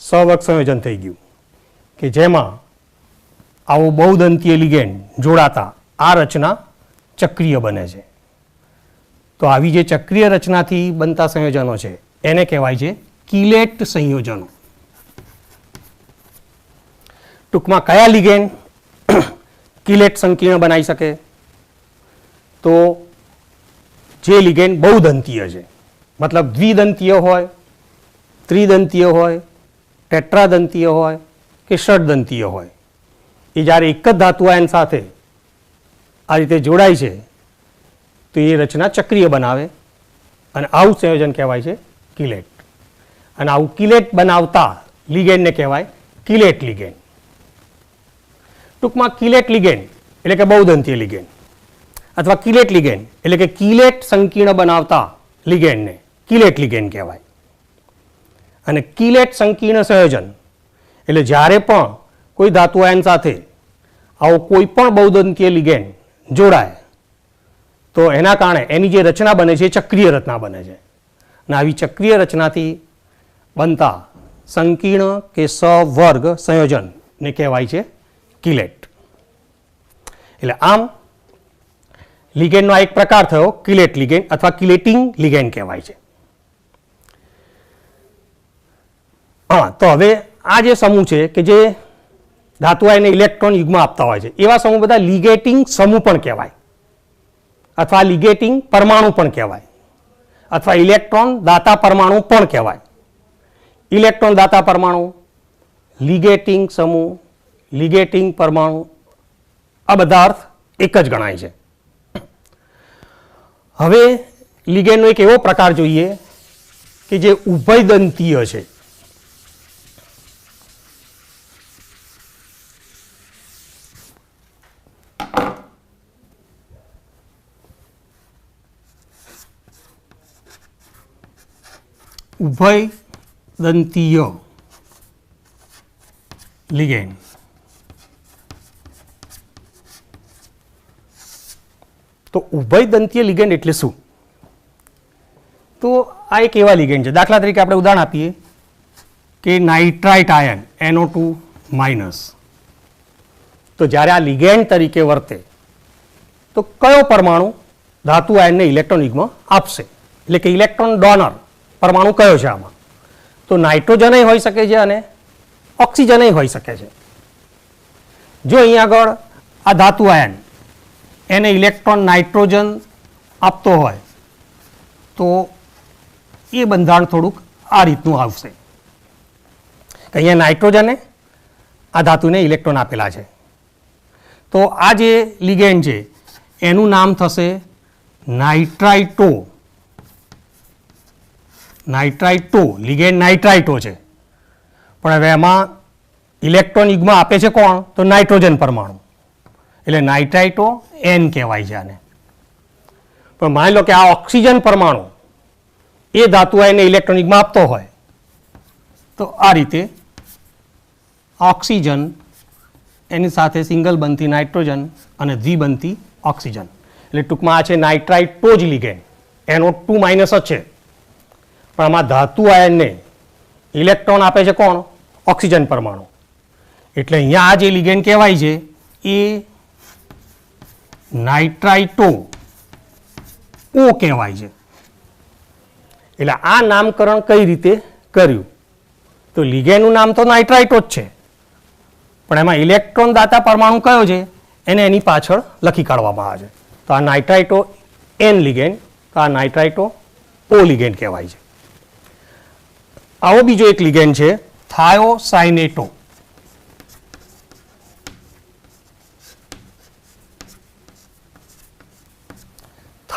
સહવર્ગ સંયોજન થઈ ગયું કે જેમાં આવું બહુદંતીય લિગેન્ડ જોડાતા આ રચના ચક્રીય બને છે. તો આવી જે ચક્રીય રચનાથી બનતા સંયોજનો છે એને કહેવાય છે કિલેટ સંયોજનો. ટૂંકમાં કયા લિગેન્ડ કિલેટ સંકીર્ણ બનાવી શકે? તો જે લિગેન્ડ બહુદંતીય છે, મતલબ દ્વિદંતીય હોય, ત્રિદંતીય હોય, ટેટ્રાદંતીય હોય કે ષડદંતીય હોય, એ જ્યારે એક જ ધાતુ આયન સાથે આ રીતે જોડાય છે તો એ રચના ચક્રીય બનાવે અને આવું સંયોજન કહેવાય છે કિલેટ. અને આવું કિલેટ બનાવતા લિગેન્ડને કહેવાય કિલેટ લિગેન્ડ. ટૂંકમાં કિલેટ લિગેન્ડ એટલે કે બહુદંતીય લિગેન્ડ અથવા કિલેટ લિગેન્ડ એટલે કે કિલેટ સંકીર્ણ બનાવતા લિગેન્ડને કિલેટ લિગેન્ડ કહેવાય. અને કિલેટ સંકીર્ણ સંયોજન એટલે જ્યારે પણ કોઈ ધાતુ આયન સાથે આવો કોઈ પણ બહુદંતીય લિગેન્ડ જોડાય તો એના કારણે એની જે રચના બને છે એ ચક્રીય રચના બને છે. અને આવી ચક્રીય રચનાથી બનતા સંકીર્ણ કે સહવર્ગ સંયોજનને કહેવાય છે કિલેટ. એટલે આમ લિગેન્ડનો આ એક પ્રકાર થયો કિલેટ લિગેન્ડ અથવા કિલેટિંગ લિગેન્ડ કહેવાય છે. હા, તો હવે આ જે સમૂહ છે કે જે ધાતુ આયનને ઇલેક્ટ્રોન યુગ્મ આપતા હોય છે એવા સમૂહ બધા લિગેટિંગ સમૂહ પણ કહેવાય અથવા લિગેટિંગ પરમાણુ પણ કહેવાય અથવા ઇલેક્ટ્રોન દાતા પરમાણુ પણ કહેવાય. ઇલેક્ટ્રોન દાતા પરમાણુ, લિગેટિંગ સમૂહ, લિગેટિંગ પરમાણુ, આ બધા અર્થ એક જ ગણાય છે. હવે લિગેન્ડનો એક એવો પ્રકાર જોઈએ કે જે ઉભયદંતીય છે. ઉભયદંતીય લિગેન્ડ. તો ઉભયદંતીય લિગેન્ડ એટલે શું? તો આ એક એવા લિગેન્ડ છે, દાખલા તરીકે આપણે ઉદાહરણ આપીએ કે નાઇટ્રાઇટ આયન NO2-. તો જ્યારે આ લિગેન્ડ તરીકે વર્તે તો કયો પરમાણુ ધાતુ આયનને ઇલેક્ટ્રોન યુગ્મ આપશે? એટલે કે ઇલેક્ટ્રોન ડોનર પરમાણુ કયો છે આમાં? તો નાઇટ્રોજન હોઈ શકે છે અને ઓક્સિજન હોઈ શકે છે. જો અહીંયા આગળ આ ધાતુ આયન એને ઇલેક્ટ્રોન નાઇટ્રોજન આપતો હોય તો એ બંધારણ થોડુંક આ રીતનું આવશે. અહીંયા નાઇટ્રોજને આ ધાતુને ઇલેક્ટ્રોન આપેલા છે તો આ જે લિગેન્ડ છે એનું નામ થશે નાઇટ્રાઇટો. નાઇટ્રાઇટો લિગેન્ડ નાઇટ્રાઇટો છે પણ હવે એમાં ઇલેક્ટ્રોન યુગ્મ આપે છે કોણ? તો નાઇટ્રોજન પરમાણુ, એટલે નાઇટ્રાઇટો N કહેવાય છે આને. પણ માની લો કે આ ઓક્સિજન પરમાણુ એ ધાતુ આયનને ઇલેક્ટ્રોન યુગ્મ આપતો હોય તો આ રીતે ઓક્સિજન એની સાથે સિંગલ બનતી નાઇટ્રોજન અને દ્વિબનતી ઓક્સિજન, એટલે ટૂંકમાં આ છે નાઇટ્રાઇટો જ લિગેન્ડ. NO2- જ છે પણ આમાં ધાતુ આયનને ઇલેક્ટ્રોન આપે છે કોણ? ઓક્સિજન પરમાણુ. એટલે અહીંયા આ જે લિગેન્ડ કહેવાય છે એ નાઇટ્રાઇટો O કહેવાય છે. એટલે આ નામકરણ કઈ રીતે કર્યું? તો લિગેન્ડનું નામ તો નાઇટ્રાઇટો જ છે પણ એમાં ઇલેક્ટ્રોન દાતા પરમાણુ કયો છે એને એની પાછળ લખી કાઢવામાં આવે છે. તો આ નાઇટ્રાઇટો N લિગેન્ડ, તો આ નાઇટ્રાઇટો O લિગેન્ડ કહેવાય છે. આવો બીજો એક લિગેન્ડ છે થાયોસાઇનેટો.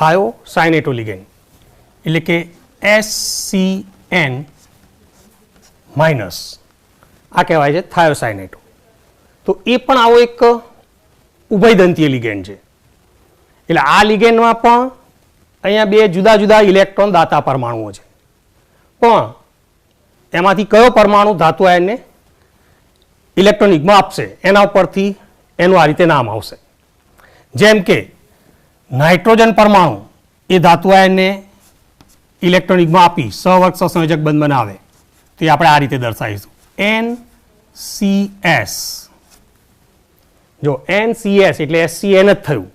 થાયોસાઇનેટો લિગેન્ડ, એટલે કે SCN- આ કહેવાય છે થાયોસાઇનેટો. તો એ પણ આવો એક ઉભયદંતીય લિગેન્ડ છે. એટલે આ લિગેન્ડમાં પણ અહીંયા બે જુદા જુદા ઇલેક્ટ્રોન દાતા પરમાણુઓ છે, પણ એમાંથી કયો પરમાણુ ધાતુ આયનને ઇલેક્ટ્રોન યુગ્મ આપશે એના ઉપરથી એનું આ રીતે નામ આવશે. જેમ કે નાઇટ્રોજન પરમાણુ એ ધાતુ આયનને ઇલેક્ટ્રોન યુગ્મ આપી સહવર્ગ સહસંયોજક બંધ બનાવે, તો એ આપણે આ રીતે દર્શાવીશું NCS. જો NCS એટલે SCN જ થયું,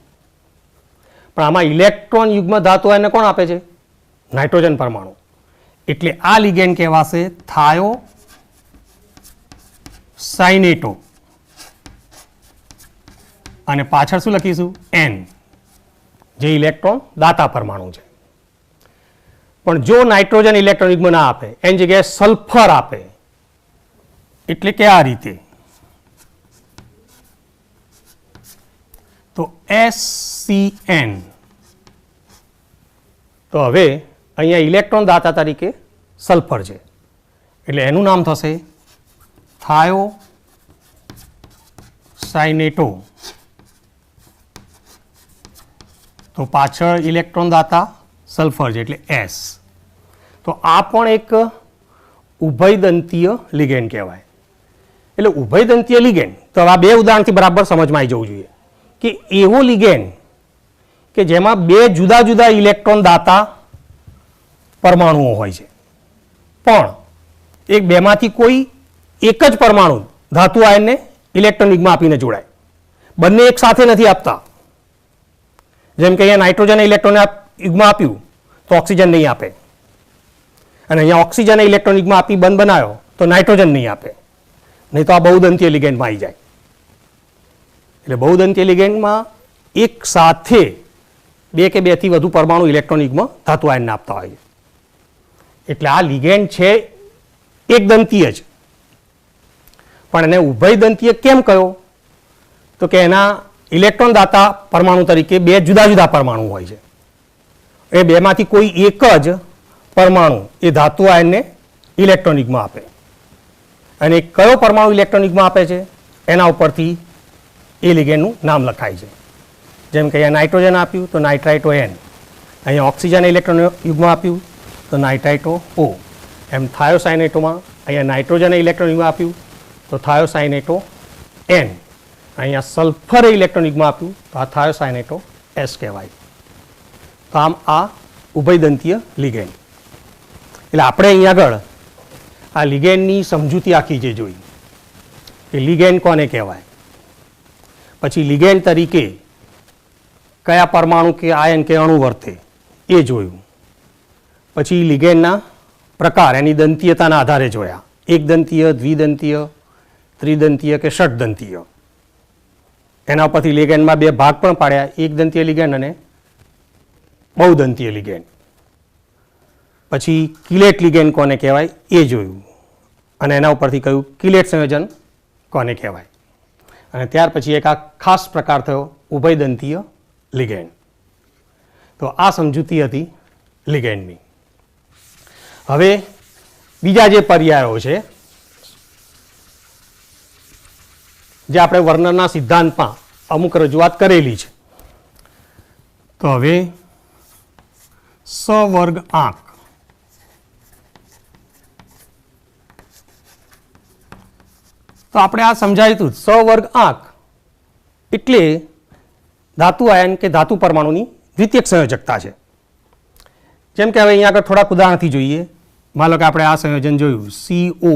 પણ આમાં ઇલેક્ટ્રોન યુગ્મ ધાતુ આયનને કોણ આપે છે? નાઇટ્રોજન પરમાણુ. એટલે આ લિગેન્ડ કહેવાશે થાયોસાઇનેટો, અને પાછળ શું લખીશું? N, જે ઇલેક્ટ્રોન દાતા પરમાણુ છે. પણ જો નાઇટ્રોજન ઇલેક્ટ્રોન યુગ્મ ના આપે, એની જગ્યાએ સલ્ફર આપે, એટલે કે આ રીતે, તો SCN. તો હવે અહીંયા ઇલેક્ટ્રોન દાતા તરીકે સલ્ફર છે, એટલે એનું નામ થશે થાયોસાઇનેટો. તો પાછળ ઇલેક્ટ્રોન દાતા સલ્ફર છે એટલે S. તો આ પણ એક ઉભયદંતીય લિગેન્ડ કહેવાય. એટલે ઉભયદંતીય લિગેન્ડ, તો આ બે ઉદાહરણથી બરાબર સમજમાં આવી જવું જોઈએ કે એવો લિગેન્ડ કે જેમાં બે જુદા જુદા ઇલેક્ટ્રોન દાતા પરમાણુઓ હોય છે, પણ એક બેમાંથી કોઈ એક જ પરમાણુ ધાતુ આયનને ઇલેક્ટ્રોન યુગ્મ આપીને જોડાય. બંને એક સાથે નથી આપતા. જેમ કે અહીંયા નાઇટ્રોજન ઇલેક્ટ્રોન યુગ્મ આપ્યું તો ઓક્સિજન નહીં આપે, અને અહીંયા ઓક્સિજન ઇલેક્ટ્રોન યુગ્મ આપી બંધ બનાવ્યો તો નાઇટ્રોજન નહીં આપે. નહીં તો આ બહુદંતીય લિગેન્ડમાં આવી જાય. એટલે બહુદંતીય લિગેન્ડમાં એક સાથે બે કે બેથી વધુ પરમાણુ ઇલેક્ટ્રોન યુગ્મ ધાતુ આયનને આપતા હોય છે. એટલે આ લિગેન્ડ છે એકદંતીય જ, પણ એને ઉભયદંતીય કેમ કહ્યો? તો કે એના ઇલેક્ટ્રોન દાતા પરમાણુ તરીકે બે જુદા જુદા પરમાણુ હોય છે. એ બેમાંથી કોઈ એક જ પરમાણુ એ ધાતુ આયનને ઇલેક્ટ્રોન યુગ્મ આપે, અને કયો પરમાણુ ઇલેક્ટ્રોન યુગ્મ આપે છે એના ઉપરથી એ લિગેન્ડનું નામ લખાય છે. જેમ કે અહીંયા નાઇટ્રોજન આપ્યું તો નાઇટ્રાઇટો N, અહીંયા ઓક્સિજન ઇલેક્ટ્રોન યુગ્મ આપ્યું તો નાઇટ્રાઇટો O. એમ થાયોસાઇનેટોમાં અહીંયા નાઇટ્રોજન ઇલેક્ટ્રોન યુગ્મ આપ્યું તો થાયોસાઇનેટો N, અહીંયા સલ્ફર ઇલેક્ટ્રોન યુગ્મ આપ્યું તો આ થાયોસાઇનેટો S કહેવાય. તો આમ આ ઉભયદંતીય લિગેન્ડ. એટલે આપણે અહીંયા આગળ આ લિગેન્ડની સમજૂતી આખી જે જોઈ કે લિગેન્ડ કોને કહેવાય, પછી લિગેન્ડ તરીકે કયા પરમાણુ કે આયન કે અણુ વર્તે એ જોયું, પછી લિગેન્ડના પ્રકાર એની દંતીયતાના આધારે જોયા, એકદંતીય, દ્વિદંતીય, ત્રિદંતીય કે ષટદંતીય. એના પરથી લિગેન્ડમાં બે ભાગ પણ પાડ્યા, એકદંતીય લિગેન્ડ અને બહુદંતીય લિગેન્ડ. પછી કિલેટ લિગેન્ડ કોને કહેવાય એ જોયું, અને એના ઉપરથી કહ્યું કિલેટ સંયોજન કોને કહેવાય. અને ત્યાર પછી એક આ ખાસ પ્રકાર થયો ઉભયદંતીય લિગેન્ડ. તો આ સમજૂતી હતી લિગેન્ડની. હવે બીજા જે પર્યાયો છે જે આપણે વર્નરના સિદ્ધાંતમાં અમુક રજૂઆત કરેલી છે. તો હવે સવર્ગ આંક. તો આપણે આ સમજાયું હતું, સવર્ગ આંક એટલે ધાતુ આયન કે ધાતુ પરમાણુની દ્વિતીયક સંયોજકતા છે. જેમ કે હવે અહીંયા આગળ થોડાક ઉદાહરણથી જોઈએ. માનો કે આપણે આ સંયોજન જોયું CO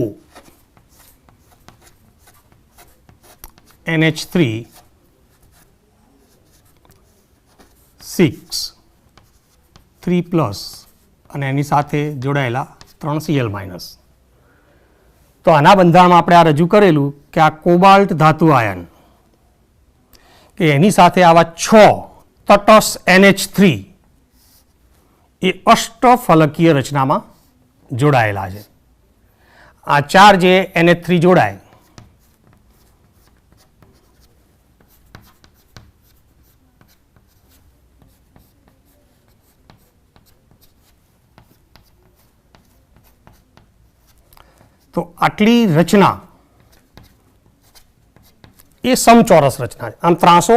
NH3 6 3+ અને એની સાથે જોડાયેલા 3 Cl-. તો આના બંધારણમાં આપણે આ રજૂ કરેલું કે આ કોબાલ્ટ ધાતુ આયન કે એની સાથે આવા 6 તટસ્થ NH3 એ અષ્ટફલકીય રચનામાં જોડાયેલા છે. આ 4 જે NH3 જોડાય તો આટલી રચના એ સમચોરસ રચના છે. આમ ત્રાસો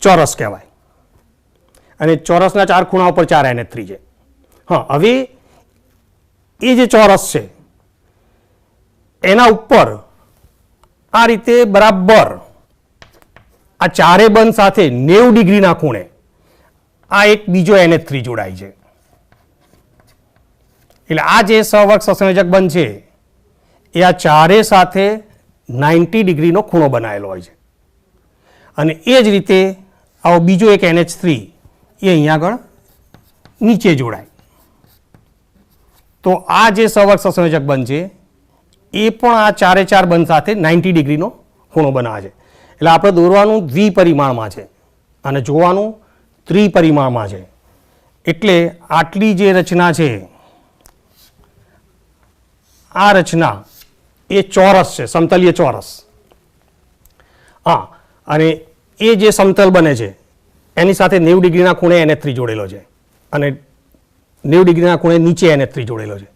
ચોરસ કહેવાય અને ચોરસના 4 ખૂણા ઉપર 4 NH3 છે. હા, હવે એ જે ચોરસ છે એના ઉપર આ રીતે બરાબર આ ચારે બંધ સાથે 90 ડિગ્રીના ખૂણે આ એક બીજો NH3 જોડાય છે. એટલે આ જે સહવર્ગ સહસંયોજક બંધ છે એ આ ચારે સાથે 90 ડિગ્રીનો ખૂણો બનાવેલો હોય છે અને એ જ રીતે આવો બીજો એક NH3 એ અહીંયા આગળ નીચે જોડાય. તો આ જે સહવર્ગ સહસંયોજક બંધ છે એ પણ આ ચારે ચાર બંધ સાથે 90 ડિગ્રીનો ખૂણો બનાવે છે. એટલે આપણે દોરવાનું દ્વિપરિમાણમાં છે અને જોવાનું ત્રિપરિમાણમાં છે. એટલે આટલી જે રચના છે આ રચના એ ચોરસ છે, સમતલીય ચોરસ. હા, અને એ જે સમતલ બને છે એની સાથે 90 ડિગ્રીના ખૂણે NH3 જોડેલો છે અને 90 ડિગ્રીના ખૂણે નીચે NH3 જોડેલો છે.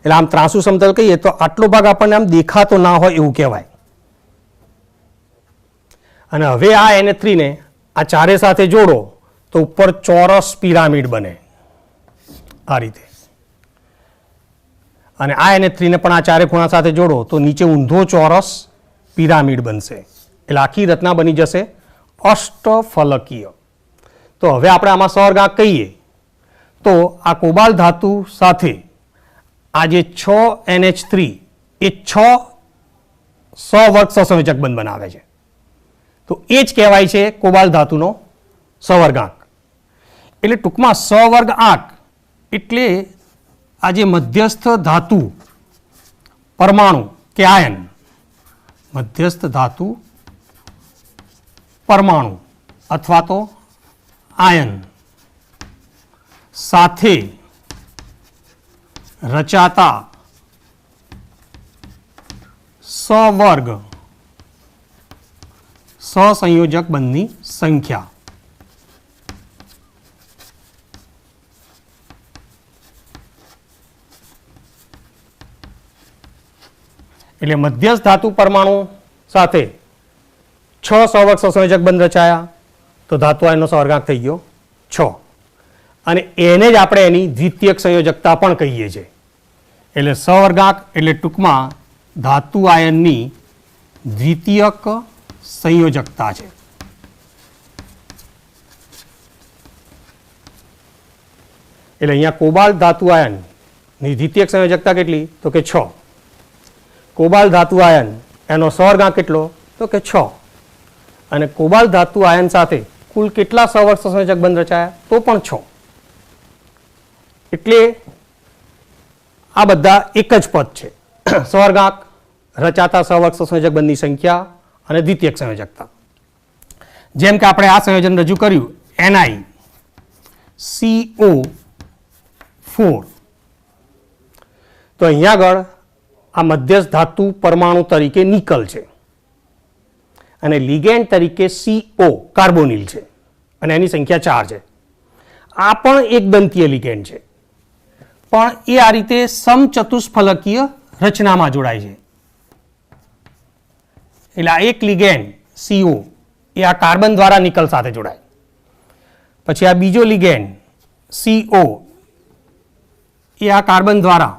એટલે આમ ત્રાસુ સમતલ કહીએ તો આટલો ભાગ આપણને આમ દેખાતો ના હોય એવું કહેવાય. અને હવે આ NH3 ને આ ચારે સાથે જોડો તો ઉપર ચોરસ પિરામિડ બને આ રીતે, અને આ NH3 ને પણ આ ચારે ખૂણા સાથે જોડો તો નીચે ઊંધો ચોરસ પિરામિડ બનશે. એટલે આખી રચના બની જશે અષ્ટફલકીય. તો હવે આપણે આમાં સહવર્ગાંક કહીએ તો આ કોબાલ્ટ ધાતુ સાથે આ જે 6 NH3 એ 6 સહવર્ગ સહસંયોજક બંધ બનાવે છે. તો એ જ કહેવાય છે કોબાલ્ટ ધાતુનો સહવર્ગાંક. એટલે ટૂંકમાં સહવર્ગાંક એટલે આ જે મધ્યસ્થ ધાતુ પરમાણુ કે આયન, મધ્યસ્થ ધાતુ પરમાણુ અથવા તો આયન સાથે રચાતા સહવર્ગ સહસંયોજક બંધની સંખ્યા. એટલે મધ્યસ્થ ધાતુ પરમાણુ સાથે 6 સહવર્ગ સહસંયોજક બંધ રચાયા તો ધાતુ આયનનો સહવર્ગાંક થઈ ગયો 6. અને એને જ આપણે એની દ્વિતીયક સંયોજકતા પણ કહીએ છીએ. એટલે સહવર્ગાંક એટલે ટૂંકમાં ધાતુ આયનની દ્વિતીયક સંયોજકતા છે. એટલે અહીંયા કોબાલ્ટ ધાતુ આયનની દ્વિતીયક સંયોજકતા કેટલી તો કે 6. કોબાલ્ટ ધાતુ આયન એનો સહવર્ગાંક કેટલો તો કે 6. અને કોબાલ્ટ ધાતુ આયન સાથે કુલ કેટલા સહવર્ગ સહસંયોજક બંધ રચાયા તો પણ 6. એટલે આ બધા એક જ પદ છે, સહવર્ગાંક, રચાતા સહવર્ગ સહસંયોજક બંધની સંખ્યા અને દ્વિતીયક સંયોજકતા. જેમ કે આપણે આ સંયોજન રજૂ કર્યું NiCO4, તો અહીંયા આગળ આ મધ્યસ્થ ધાતુ પરમાણુ તરીકે નિકલ છે અને લિગેન્ડ તરીકે CO કાર્બોનિલ છે અને એની સંખ્યા 4 છે. આ પણ એક દંતીય લિગેન્ડ છે પણ એ આ રીતે સમચતુષ્ફલકીય રચનામાં જોડાય છે. એટલે આ એક લિગેન્ડ CO એ આ કાર્બન દ્વારા નિકલ સાથે જોડાય, પછી આ બીજો લિગેન્ડ CO એ આ કાર્બન દ્વારા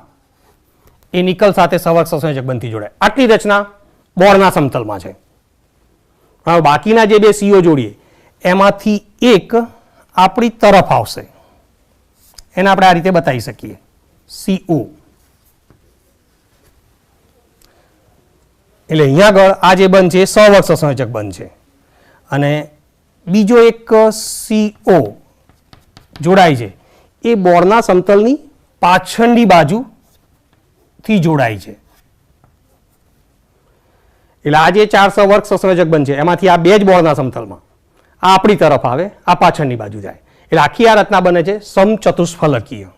એ નિકલ સાથે સહવર્ગ સહસંયોજક બંધથી જોડાય. આટલી રચના બોર્ડના સમતલમાં છે. હવે બાકીના જે બે CO જોડીએ એમાંથી એક આપણી તરફ આવશે, એને આપણે આ રીતે બતાવી શકીએ CO. એટલે અહીંયા આગળ આ જે બંધ છે એ સહવર્ગ સહસંયોજક બંધ છે અને બીજો એક CO જોડાય છે એ બોર્ડના સમતલની પાછળની બાજુથી જોડાય છે. એટલે આ જે 4 સહવર્ગ સહસંયોજક બંધ છે એમાંથી આ બે જ બોર્ડના સમતલમાં, આ આપણી તરફ આવે, આ પાછળની બાજુ જાય. એટલે આખી આ રચના બને છે સમચતુષ્ફલકીય,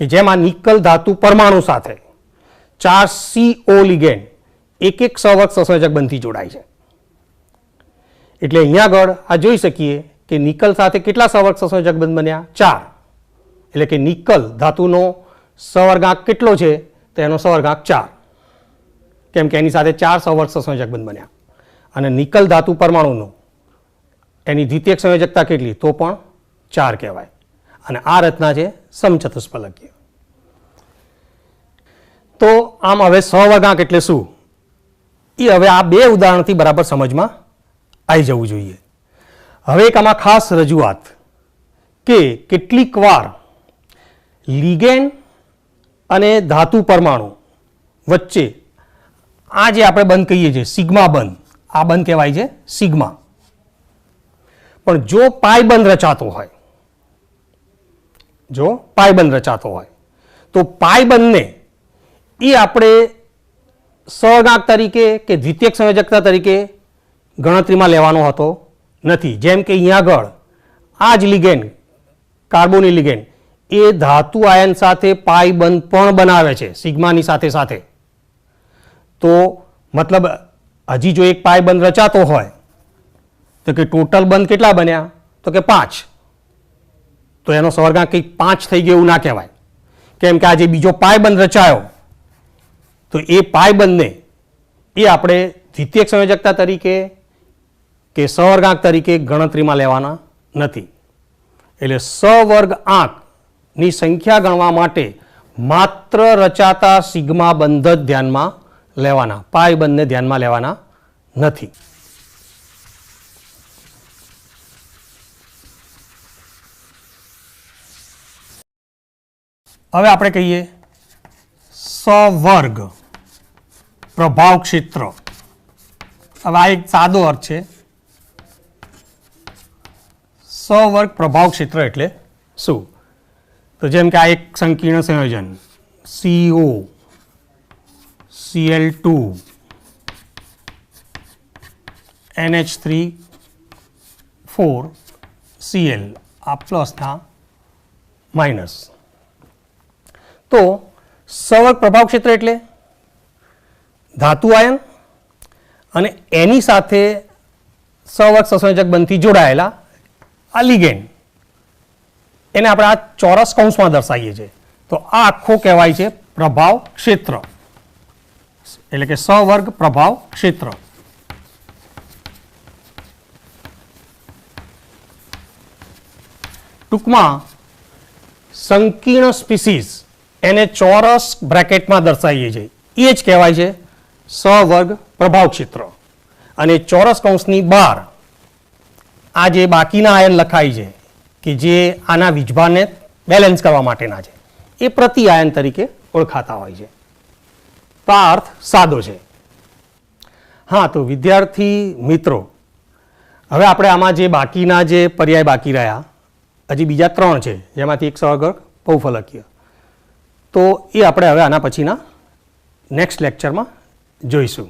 કે જેમાં નિકલ ધાતુ પરમાણુ સાથે 4 CO લિગેન્ડ એક એક સહવર્ગ સહસંયોજક બંધથી જોડાય છે. એટલે અહીંયા આગળ આ જોઈ શકીએ કે નિકલ સાથે કેટલા સહવર્ગ સહસંયોજક બંધ બન્યા 4. એટલે કે નિકલ ધાતુનો સહવર્ગાંક કેટલો છે તો એનો સહવર્ગાંક 4, કેમ કે એની સાથે 4 સહવર્ગ સહસંયોજક બંધ બન્યા. અને નિકલ ધાતુ પરમાણુનો એની દ્વિતીયક સંયોજકતા કેટલી તો પણ 4 કહેવાય. અને આ રચના છે સમચતુષ્ફલકીય. તો આમ હવે સહવર્ગાંક એટલે શું એ હવે આ બે ઉદાહરણથી બરાબર સમજમાં આવી જવું જોઈએ. હવે એક આમાં ખાસ રજૂઆત કે કેટલીક વાર લિગેન્ડ અને ધાતુ પરમાણુ વચ્ચે આ જે આપણે બંધ કહીએ છીએ સિગ્મા બંધ, આ બંધ કહેવાય છે સિગ્મા. પણ જો પાઈ બંધ રચાતો હોય, જો પાઈ બંધ રચાતો હોય તો પાઈ બંધને એ આપણે સહવર્ગાંક તરીકે કે દ્વિતીયક સંયોજકતા તરીકે ગણતરીમાં લેવાનો હતો નથી. જેમ કે અહીંયા આગળ આ જ લિગેન્ડ, કાર્બોની લિગેન્ડ એ ધાતુ આયન સાથે પાઈ બંધ પણ બનાવે છે સિગ્માની સાથે સાથે. તો મતલબ હજી જો એક પાઈ બંધ રચાતો હોય તો કે ટોટલ બંધ કેટલા બન્યા તો કે 5. તો એનો સહવર્ગાંક કંઈક 5 થઈ ગયો એવું ના કહેવાય, કેમ કે આ જે બીજો પાઈ બંધ રચાયો તો એ પાઈ બંધને એ આપણે દ્વિતીયક સંયોજકતા તરીકે કે સહવર્ગાંક તરીકે ગણતરીમાં લેવાના નથી. એટલે સહવર્ગાંકની સંખ્યા ગણવા માટે માત્ર રચાતા સિગ્મા બંધ જ ધ્યાનમાં લેવાના, પાઈ બંધને ધ્યાનમાં લેવાના નથી. હવે આપણે કહીએ સહવર્ગ પ્રભાવ ક્ષેત્ર. હવે આ એક સાદો અર્થ છે. સહવર્ગ પ્રભાવ ક્ષેત્ર એટલે શું? તો જેમ કે આ એક સંકીર્ણ સંયોજન CO Cl2 NH3 4 Cl, આ પ્લસના માઇનસ. તો સહવર્ગ પ્રભાવ ક્ષેત્ર એટલે ધાતુ આયન અને એની સાથે સહવર્ગ સહસંયોજક બંધથી જોડાયેલા આ લિગેન્ડ, એને આપણે આ ચોરસ કૌંસમાં દર્શાવીએ છીએ. તો આ આખો કહેવાય છે પ્રભાવ ક્ષેત્ર, એટલે કે સહવર્ગ પ્રભાવ ક્ષેત્ર. ટૂંકમાં સંકીર્ણ સ્પીસીસ એને ચોરસ બ્રેકેટમાં દર્શાવીએ છીએ એ જ કહેવાય છે સહવર્ગ પ્રભાવ ક્ષેત્ર. અને ચોરસ કૌંસની બહાર આ જે બાકીના આયન લખાય છે કે જે આના વીજભારને બેલેન્સ કરવા માટેના છે એ પ્રતિ આયન તરીકે ઓળખાતા હોય છે. તો આ અર્થ સાદો છે. હા, તો વિદ્યાર્થી મિત્રો, હવે આપણે આમાં જે બાકીના જે પર્યાય બાકી રહ્યા હજી બીજા 3 છે, જેમાંથી એક સહવર્ગ બહુફલકીય. તો એ આપણે હવે આના પછીના નેક્સ્ટ લેક્ચરમાં જોઈશું.